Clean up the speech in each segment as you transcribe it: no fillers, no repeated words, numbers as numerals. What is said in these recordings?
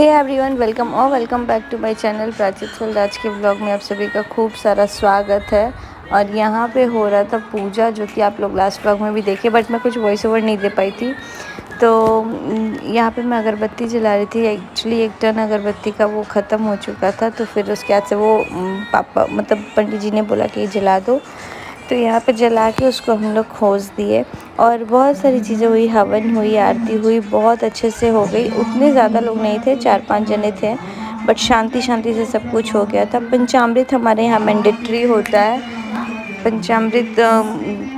Hey everyone, welcome back to my channel Prachi World. आज के vlog में आप सभी का खूब सारा स्वागत है। और यहाँ पे हो रहा था पूजा, जो कि आप लोग लास्ट व्लॉग में भी देखे, बट मैं कुछ वॉइस ओवर नहीं दे पाई थी। तो यहाँ पे मैं अगरबत्ती जला रही थी। एक्चुअली एक टन अगरबत्ती का वो ख़त्म हो चुका था, तो फिर उसके बाद से वो पापा मतलब पंडित जी ने बोला कि जला दो। तो यहाँ पे जला के उसको हम लोग खोज दिए और बहुत सारी चीज़ें हुई, हवन हुई, आरती हुई, बहुत अच्छे से हो गई। उतने ज़्यादा लोग नहीं थे, 4-5 जने थे, बट शांति शांति से सब कुछ हो गया था। पंचामृत हमारे यहाँ मैंडेटरी होता है। पंचामृत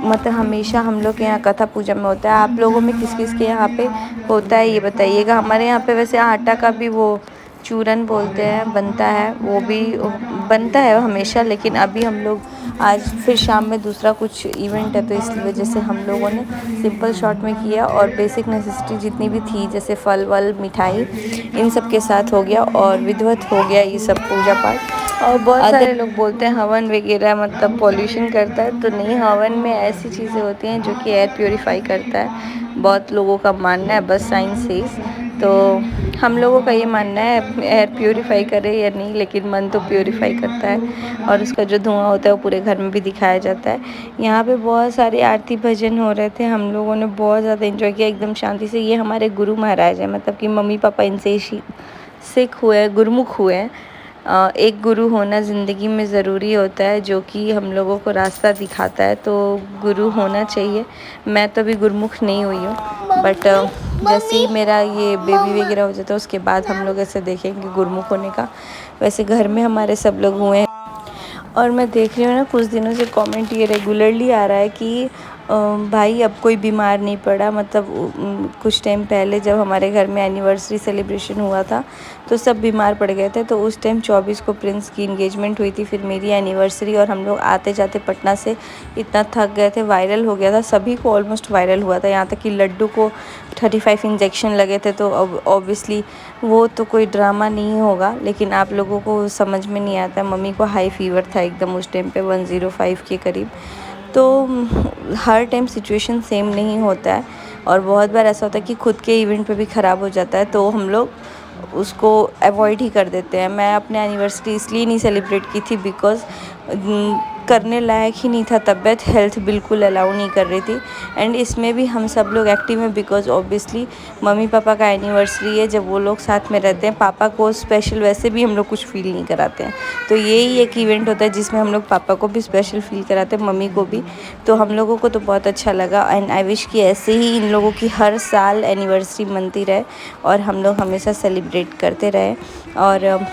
मतलब हमेशा हम लोग के यहाँ कथा पूजा में होता है। आप लोगों में किस किस के यहाँ पे होता है ये बताइएगा। हमारे यहाँ पे वैसे आटा का भी वो चूरन बोलते हैं बनता है, वो भी बनता है हमेशा, लेकिन अभी हम लोग आज फिर शाम में दूसरा कुछ इवेंट है, तो इस वजह से हम लोगों ने सिंपल शॉर्ट में किया और बेसिक नेसेसिटी जितनी भी थी, जैसे फल वल मिठाई, इन सब के साथ हो गया और विधिवत हो गया ये सब पूजा पाठ। और बहुत सारे लोग बोलते हैं हवन वगैरह मतलब पॉल्यूशन करता है, तो नहीं, हवन में ऐसी चीज़ें होती हैं जो कि एयर प्योरीफाई करता है। बहुत लोगों का मानना है, बस साइंस सेज। तो हम लोगों का ये मानना है एयर प्योरीफाई करे या नहीं, लेकिन मन तो प्योरीफाई करता है और उसका जो धुआं होता है वो पूरे घर में भी दिखाया जाता है। यहाँ पे बहुत सारे आरती भजन हो रहे थे, हम लोगों ने बहुत ज़्यादा एंजॉय किया एकदम शांति से। ये हमारे गुरु महाराज हैं, मतलब कि मम्मी पापा इनसे ही सिख हुए, गुरुमुख हुए हैं। एक गुरु होना ज़िंदगी में ज़रूरी होता है, जो कि हम लोगों को रास्ता दिखाता है, तो गुरु होना चाहिए। मैं तो अभी गुरुमुख नहीं हुई हूँ, बट जैसे ही मेरा ये बेबी वगैरह हो जाता है उसके बाद हम लोग ऐसे देखेंगे गुरुमुख होने का। वैसे घर में हमारे सब लोग हुए हैं। और मैं देख रही हूँ ना, कुछ दिनों से कमेंट ये रेगुलरली आ रहा है कि भाई अब कोई बीमार नहीं पड़ा। मतलब कुछ टाइम पहले जब हमारे घर में एनिवर्सरी सेलिब्रेशन हुआ था तो सब बीमार पड़ गए थे। तो उस टाइम 24 को प्रिंस की इंगेजमेंट हुई थी, फिर मेरी एनिवर्सरी, और हम लोग आते जाते पटना से इतना थक गए थे, वायरल हो गया था, सभी को ऑलमोस्ट वायरल हुआ था। यहाँ तक कि लड्डू को 35 इंजेक्शन लगे थे। तो अब ऑब्वियसली वो तो कोई ड्रामा नहीं होगा, लेकिन आप लोगों को समझ में नहीं आता। मम्मी को हाई फीवर था एकदम उस टाइम पे 105 के करीब। तो हर टाइम सिचुएशन सेम नहीं होता है, और बहुत बार ऐसा होता है कि खुद के इवेंट पे भी ख़राब हो जाता है, तो हम लोग उसको अवॉइड ही कर देते हैं। मैं अपने एनिवर्सरी इसलिए नहीं सेलिब्रेट की थी बिकॉज़ करने लायक ही नहीं था, तबीयत हेल्थ बिल्कुल अलाउ नहीं कर रही थी। एंड इसमें भी हम सब लोग एक्टिव हैं बिकॉज़ ऑब्वियसली मम्मी पापा का एनिवर्सरी है, जब वो लोग साथ में रहते हैं। पापा को स्पेशल वैसे भी हम लोग कुछ फ़ील नहीं कराते हैं, तो यही एक इवेंट होता है जिसमें हम लोग पापा को भी स्पेशल फ़ील कराते हैं, मम्मी को भी। तो हम लोगों को तो बहुत अच्छा लगा, एंड आई विश कि ऐसे ही इन लोगों की हर साल एनिवर्सरी मनती रहे और हम लोग हमेशा सेलिब्रेट करते रहे। और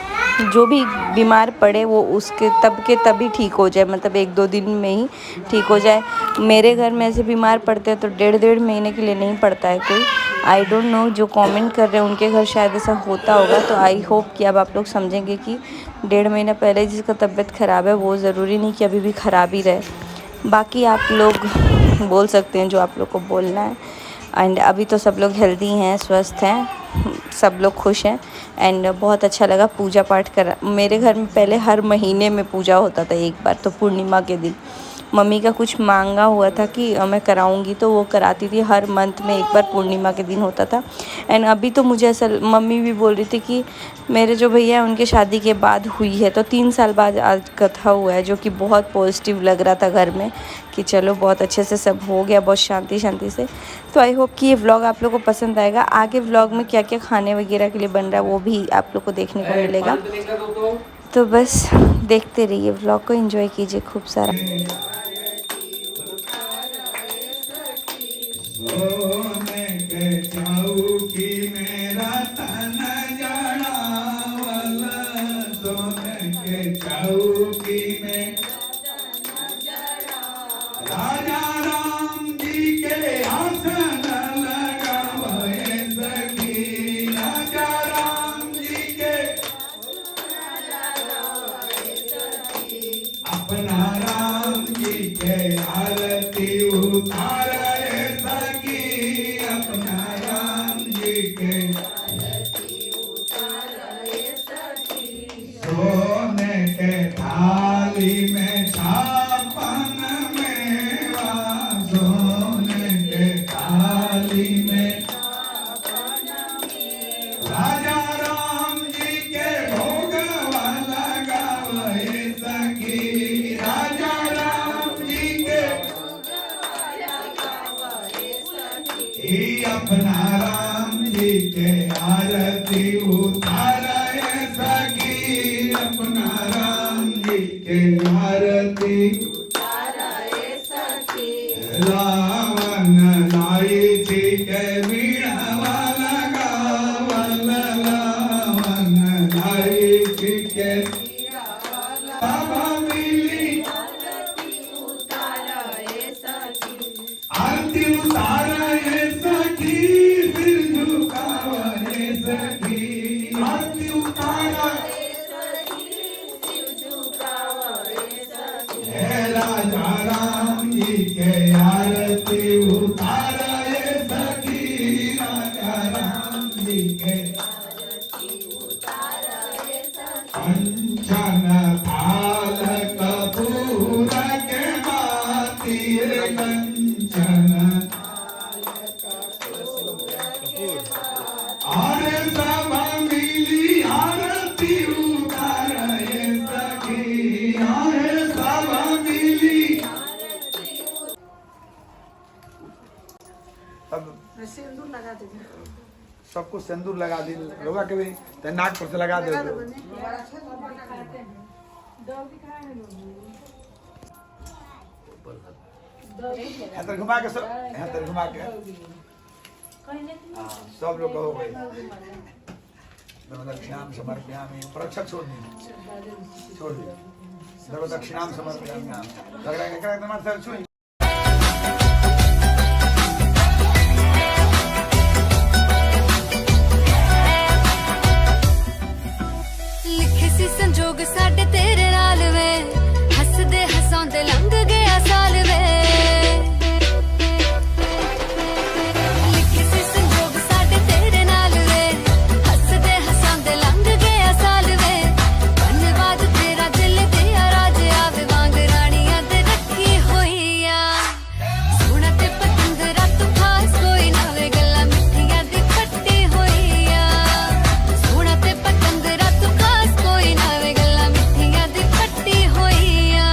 जो भी बीमार पड़े वो उसके तब के तभी ठीक हो जाए, मतलब 1-2 दिन में ही ठीक हो जाए। मेरे घर में ऐसे बीमार पड़ते हैं तो 1.5 महीने के लिए नहीं पड़ता है कोई। आई डोंट नो, जो कमेंट कर रहे हैं उनके घर शायद ऐसा होता होगा, तो आई होप कि अब आप लोग समझेंगे कि 1.5 महीना पहले जिसका तबीयत ख़राब है वो ज़रूरी नहीं कि अभी भी ख़राब ही रहे। बाकी आप लोग बोल सकते हैं जो आप लोग को बोलना है। एंड अभी तो सब लोग हेल्दी हैं, स्वस्थ हैं, सब लोग खुश हैं। एंड बहुत अच्छा लगा पूजा पाठ करा। मेरे घर में पहले हर महीने में पूजा होता था, एक बार तो पूर्णिमा के दिन मम्मी का कुछ मांगा हुआ था कि मैं कराऊंगी, तो वो कराती थी। हर मंथ में एक बार पूर्णिमा के दिन होता था। एंड अभी तो मुझे ऐसा, मम्मी भी बोल रही थी कि मेरे जो भैया हैं उनके शादी के बाद हुई है, तो 3 साल बाद आज कथा हुआ है, जो कि बहुत पॉजिटिव लग रहा था घर में कि चलो बहुत अच्छे से सब हो गया, बहुत शांति शांति से। तो आई होप कि ये व्लॉग आप लोग को पसंद आएगा। आगे व्लॉग में क्या क्या खाने वगैरह के लिए बन रहा है वो भी आप लोग को देखने को मिलेगा। तो बस देखते रहिए व्लॉग को, एंजॉय कीजिए खूब सारा। सोने के चौकी मेरा तन जड़ावल, सोने के चौकी में राजा राम जी के आसन लगावे सखी, राजा राम जी के अपना राम जी के आरती उतार सखी, अपना राम जी के सोने के थाली में छापन मेवा, सोने के थाली में राजा राम के आरती लावन लाई जी के वीणावाला गावल लावन लाई जी के बाबा मिली आरती उतारा ये सखी सिर झुकावा ये सखी आरती उतारा हे राजा राम जी के आरती उतारा ये सखी राजा राम जी के कंचन थाल कपूर के बाती कंचन और सब मिली आरती उतारा ये सखी और सब मिली अब सबको सिंदूर लगा दी लोगा के भी ते नाक पर से लगा दे हाथ घुमा के सब हाथ घुमा के सब लोग कहो भाई दक्षिणाम समर्पयामि प्रक्षक छोड़ दी दक्षिणाम समर्पयामि लग रहा है क्या एकदम सर छुई संजोग साडे तेरे नाल वे हसदे हसांदे लंघ गया साल वे लिखे सी संजोग साडे तेरे नाल वे हसदे हसांदे लंघ गया साल वे धन्यवाद तेरा दिल दिया राज आवे वांग रानियां दे रखी होईया सोना ते पतंदरा तू खास कोई ना वे गल्ला मिठियां दी खट्टी होईया सोना ते पतंदरा तू खास कोई ना वे गल्ला मिठियां दी खट्टी होईया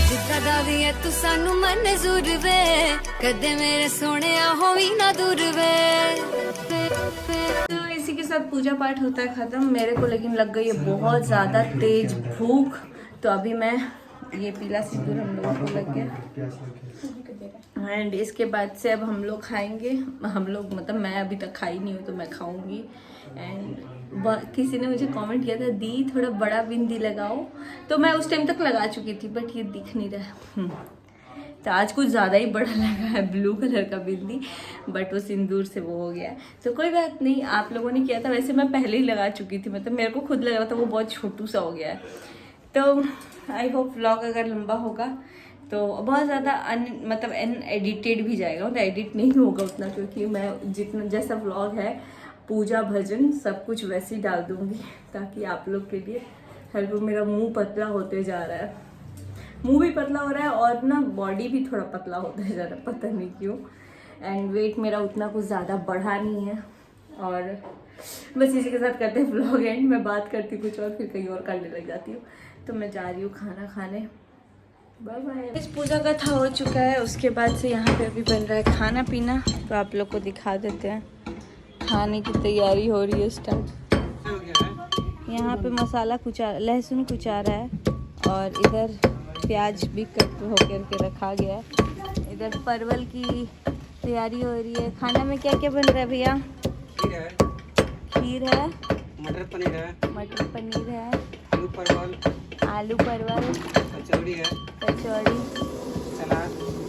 जिद्दां दा वी ऐ तू सानू मंजूर वे कदे मेरे सोहणिया होवी ना दूर वे तो इसी के साथ पूजा पाठ होता है ख़त्म। मेरे को लेकिन लग गई है बहुत ज़्यादा तेज भूख, तो अभी मैं ये पीला सिंदूर हम लोगों को लग गया एंड इसके बाद से अब हम लोग खाएंगे। हम लोग मतलब मैं अभी तक खाई नहीं हूँ तो मैं खाऊंगी। एंड किसी ने मुझे कमेंट किया था दी थोड़ा बड़ा बिंदी लगाओ, तो मैं उस टाइम तक लगा चुकी थी बट ये दिख नहीं रहा। तो आज कुछ ज़्यादा ही बड़ा लगा है ब्लू कलर का बिंदी, बट वो सिंदूर से वो हो गया है। तो कोई बात नहीं, आप लोगों ने किया था वैसे मैं पहले ही लगा चुकी थी, मतलब मेरे को खुद लग रहा था वो बहुत छोटू सा हो गया है। तो आई होप व्लॉग अगर लंबा होगा तो बहुत ज़्यादा मतलब एडिटेड भी जाएगा, मतलब एडिट नहीं होगा उतना, क्योंकि मैं जितना जैसा व्लॉग है पूजा भजन सब कुछ वैसे ही डाल दूँगी ताकि आप लोग के लिए हेल्प। मेरा मुँह पतला होते जा रहा है, मुंह भी पतला हो रहा है और ना बॉडी भी थोड़ा पतला होता है ज़्यादा, पता नहीं क्यों। एंड वेट मेरा उतना कुछ ज़्यादा बढ़ा नहीं है। और बस इसी के साथ करते हैं व्लॉग एंड। मैं बात करती कुछ और फिर कहीं और करने लग जाती हूँ। तो मैं जा रही हूँ खाना खाने, बाय बाय। इस पूजा का था हो चुका है, उसके बाद से यहाँ पे अभी बन रहा है खाना पीना, तो आप लोग को दिखा देते हैं। खाने की तैयारी हो रही है स्टार्ट। यहाँ पे मसाला कुचा लहसुन कुचा रहा है और इधर प्याज भी कट होकर के रखा गया है। इधर परवल की तैयारी हो रही है। खाना में क्या क्या बन रहा है भैया? खीर है, मटर पनीर है, आलू परवल, कचौड़ी,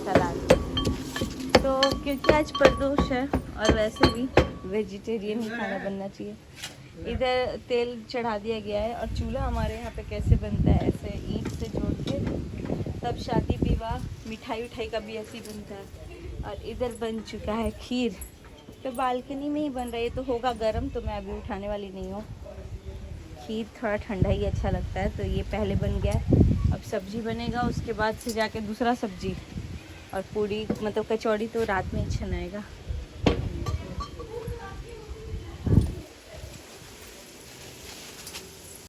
सलाद। तो क्योंकि आज प्रदोष है और वैसे भी वेजिटेरियन ही खाना बनना चाहिए। इधर तेल चढ़ा दिया गया है और चूल्हा हमारे यहाँ पे कैसे बनता है, ऐसे ईंट से जोड़ के, तब शादी विवाह मिठाई उठाई का भी ऐसे ही बनता है। और इधर बन चुका है खीर, तो बालकनी में ही बन रहा है। ये तो होगा गर्म, तो मैं अभी उठाने वाली नहीं हूँ। खीर थोड़ा ठंडा ही अच्छा लगता है, तो ये पहले बन गया। अब सब्जी बनेगा, उसके बाद से जाके दूसरा सब्जी और पूड़ी मतलब कचौड़ी तो रात में ही छनाएगा।